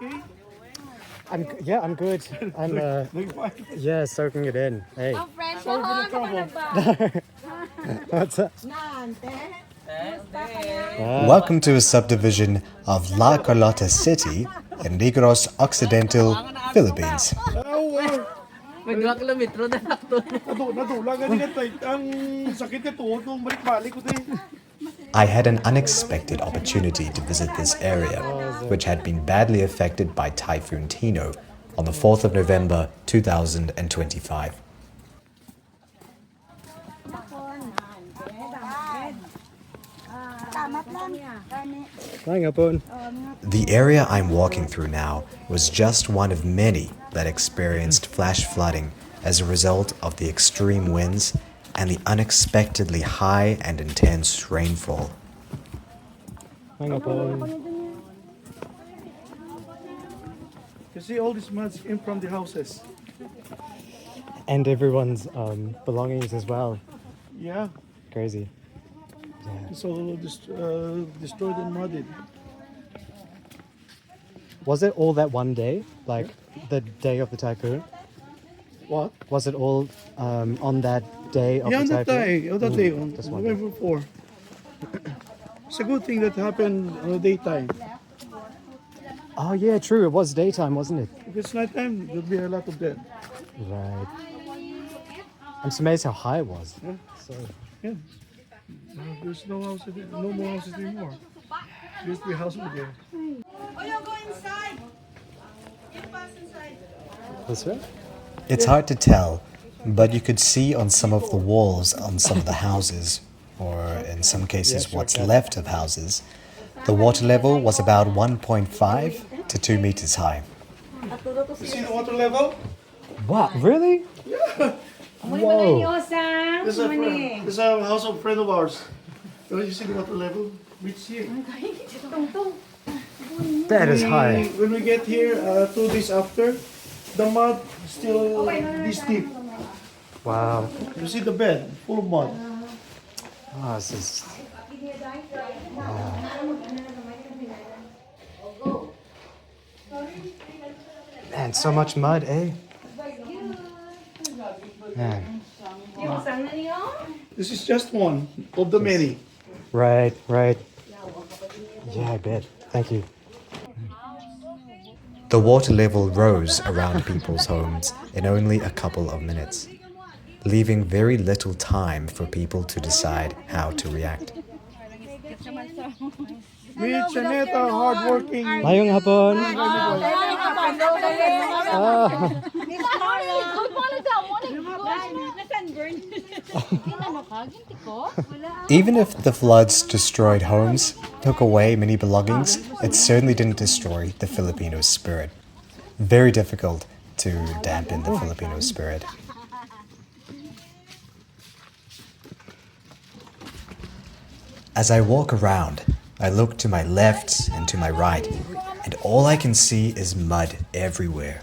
okay? I'm good. I'm yeah, soaking it in. Hey. Sorry for the trouble. What's up? Welcome to a subdivision of La Carlota City in Negros Occidental, Philippines. May 2 kilometro na nakto. Nadula ganyan ang sakit nito nung balik-balik ko din. I had an unexpected opportunity to visit this area, which had been badly affected by Typhoon Tino on the 4th of November 2025. The area I'm walking through now was just one of many that experienced flash flooding as a result of the extreme winds and the unexpectedly high and intense rainfall. You see all these muds in from the houses. And everyone's belongings as well. Yeah, Crazy. it's all destroyed and mudded. Was it all that one day? Like the day of the typhoon? What? Was it all on that day of Yeah, the on that typhoon? day, on that day, on just one November 4. It's a good thing that happened on the daytime. Oh yeah, true. It was daytime, wasn't it? If it's nighttime, there'll be a lot of dead. Right. I'm just amazed how high it was. Yeah. So Yeah. There's no houses, no more houses anymore. There's the house over there. Oh, you go inside. You pass inside. this way? It's hard to tell, but you could see on some of the walls on some of the houses, or in some cases what's left of houses, the water level was about 1.5 to 2 meters high. You see the water level? What? Really? Whoa. This is a house of friend of ours. Don't you see the water level? Reach here. That is high. When we get here 2 days after, the mud is still this deep. Wow. You see the bed full of mud. Oh, this is. Man, so much mud, eh? Man. This is just one of the many. Right, right. Yeah, I bet. Thank you. The water level rose around people's homes in only a couple of minutes, leaving very little time for people to decide how to react. Mitch, Janetta, hardworking. Mayong hapon. Even if the floods destroyed homes, took away many belongings, it certainly didn't destroy the Filipino spirit. Very difficult to dampen the Filipino spirit. As I walk around, I look to my left and to my right, and all I can see is mud everywhere.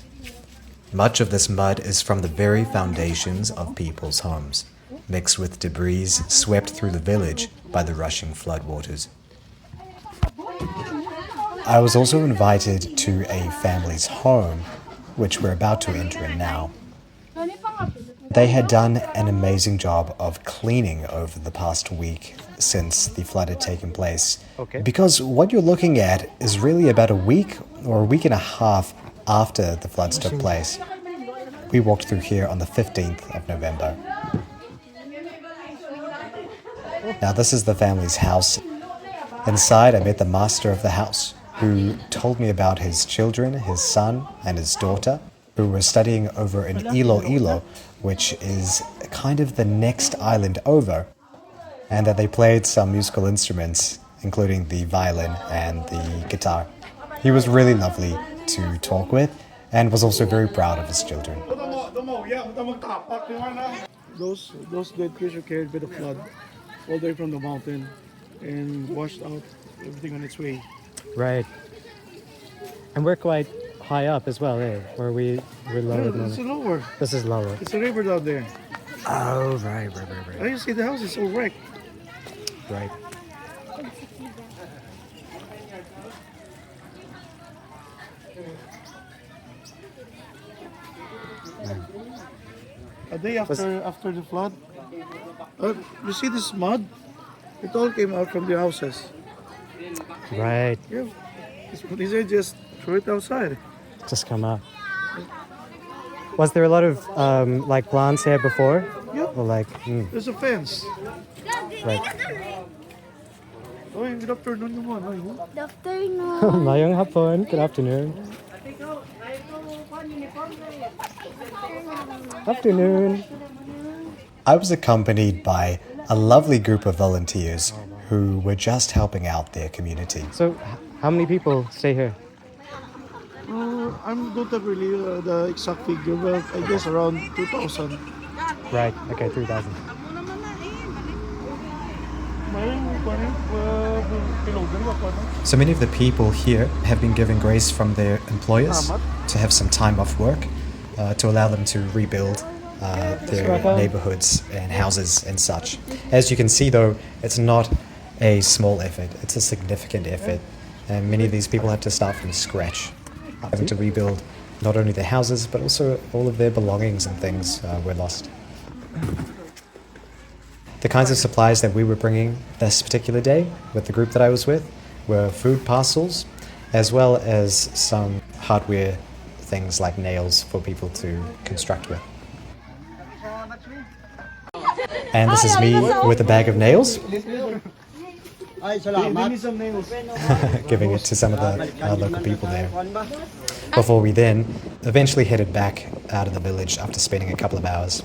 Much of this mud is from the very foundations of people's homes, mixed with debris swept through the village by the rushing floodwaters. I was also invited to a family's home, which we're about to enter in now. They had done an amazing job of cleaning over the past week since the flood had taken place. Okay. Because what you're looking at is really about a week or a week and a half after the floods took place. We walked through here on the 15th of November. Now this is the family's house. Inside I met the master of the house, who told me about his children, his son and his daughter, who were studying over in Iloilo, which is kind of the next island over, and that they played some musical instruments, including the violin and the guitar. He was really lovely to talk with and was also very proud of his children. Those dead trees were carried by the flood all the way from the mountain and washed out everything on its way. Right. And we're quite high up as well, eh? Where we're lower than It's lower. This is lower. It's a river down there. Oh, right. Oh, you see the house is all wrecked. Right. A day after the flood, you see this mud? It all came out from the houses. Right. Yeah, these are just throw it outside. Just come up. Was there a lot of like plants here before? Yep. Or like, There's a fence. right. Oy, good afternoon naman. Ay, oh. Good afternoon. Mayong hapon. Good afternoon. Afternoon. I was accompanied by a lovely group of volunteers who were just helping out their community. So, how many people stay here? I don't have really the exact figure, but I guess around 2,000. Right. Okay, 3,000. So many of the people here have been given grace from their employers to have some time off work to allow them to rebuild their neighborhoods and houses and such. As you can see though, it's not a small effort, it's a significant effort, and many of these people have to start from scratch, having to rebuild not only their houses but also all of their belongings and things were lost. The kinds of supplies that we were bringing this particular day with the group that I was with were food parcels, as well as some hardware things like nails for people to construct with. And this is me with a bag of nails, They need some nails. giving it to some of the local people there. Before we then eventually headed back out of the village after spending a couple of hours.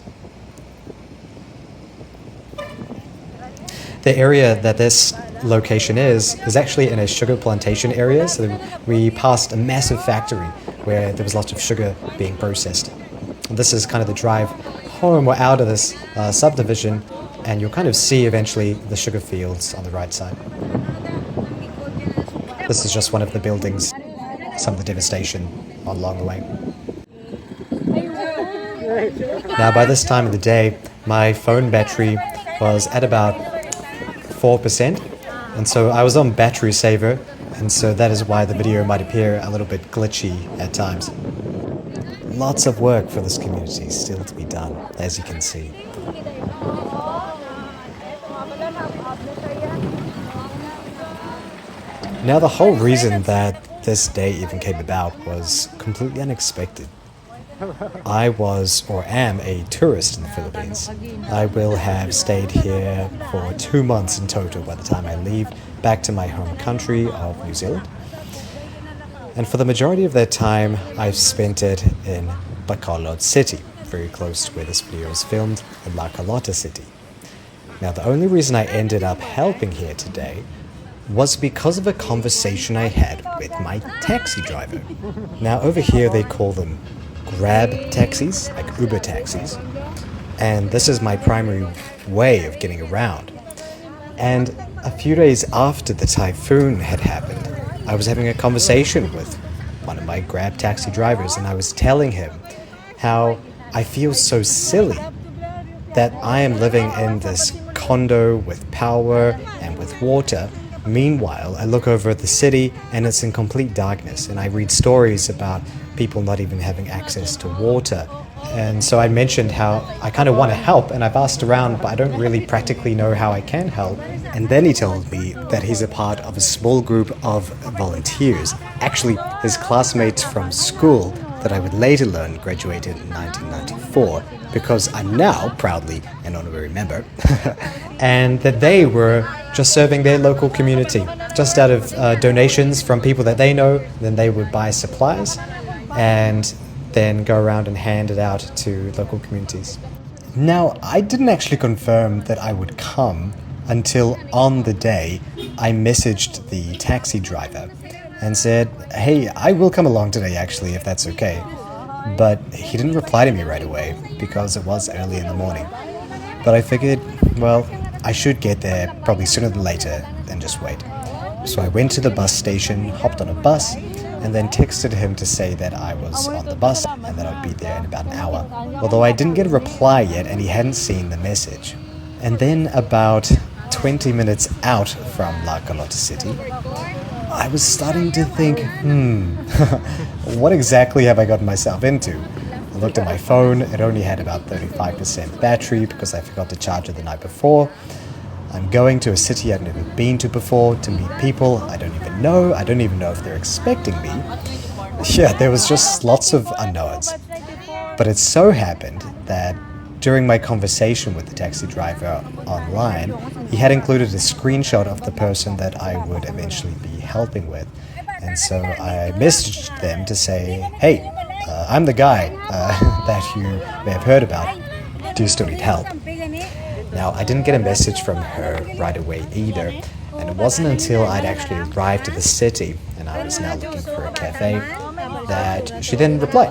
The area that this location is actually in a sugar plantation area, so we passed a massive factory where there was lots of sugar being processed. And this is kind of the drive home or out of this subdivision, and you'll kind of see eventually the sugar fields on the right side. This is just one of the buildings, some of the devastation along the way. Now by this time of the day, my phone battery was at about 4%, and so I was on battery saver, and so that is why the video might appear a little bit glitchy at times. Lots of work for this community still to be done, as you can see. Now the whole reason that this day even came about was completely unexpected. I was or am a tourist in the Philippines. I will have stayed here for 2 months in total by the time I leave back to my home country of New Zealand. And for the majority of that time, I've spent it in Carlota City, very close to where this video is filmed, in Carlota City. Now the only reason I ended up helping here today was because of a conversation I had with my taxi driver. Now over here they call them Grab taxis, like Uber taxis, and this is my primary way of getting around. And a few days after the typhoon had happened, I was having a conversation with one of my Grab taxi drivers, and I was telling him how I feel so silly that I am living in this condo with power and with water. Meanwhile, I look over at the city and it's in complete darkness, and I read stories about people not even having access to water. And so I mentioned how I kind of want to help, and I've asked around, but I don't really practically know how I can help. And then he told me that he's a part of a small group of volunteers, actually his classmates from school that I would later learn graduated in 1994, because I'm now proudly an honorary member, and that they were just serving their local community, just out of donations from people that they know. Then they would buy supplies and then go around and hand it out to local communities. Now, I didn't actually confirm that I would come until on the day I messaged the taxi driver and said, hey, I will come along today actually, if that's okay. But he didn't reply to me right away because it was early in the morning. But I figured, well, I should get there probably sooner than later and just wait. So I went to the bus station, hopped on a bus, and then texted him to say that I was on the bus and that I'd be there in about an hour. Although I didn't get a reply yet and he hadn't seen the message. And then about 20 minutes out from Carlota City, I was starting to think, what exactly have I gotten myself into? I looked at my phone, it only had about 35% battery because I forgot to charge it the night before. I'm going to a city I've never been to before to meet people I don't even know. I don't even know if they're expecting me. Yeah, there was just lots of unknowns. But it so happened that during my conversation with the taxi driver online, he had included a screenshot of the person that I would eventually be helping with. And so I messaged them to say, hey, I'm the guy that you may have heard about. Do you still need help? Now, I didn't get a message from her right away either, and it wasn't until I'd actually arrived at the city and I was now looking for a cafe that she didn't reply.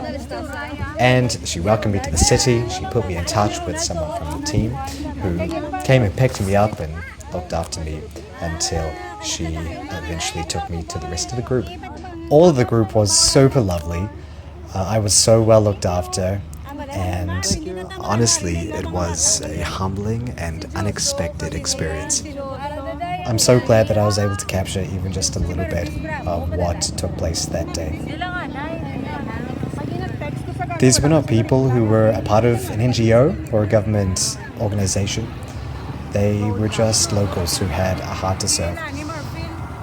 And she welcomed me to the city. She put me in touch with someone from the team who came and picked me up and looked after me until she eventually took me to the rest of the group. All of the group was super lovely. I was so well looked after. And honestly, it was a humbling and unexpected experience. I'm so glad that I was able to capture even just a little bit of what took place that day. These were not people who were a part of an NGO or a government organization. They were just locals who had a heart to serve.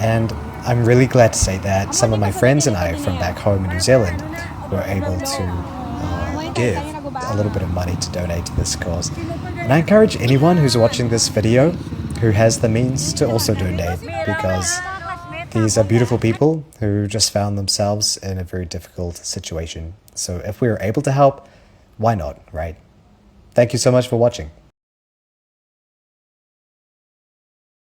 And I'm really glad to say that some of my friends and I from back home in New Zealand were able to give a little bit of money to donate to this cause. And I encourage anyone who's watching this video who has the means to also donate, because these are beautiful people who just found themselves in a very difficult situation. So if we are able to help, why not, right? Thank you so much for watching.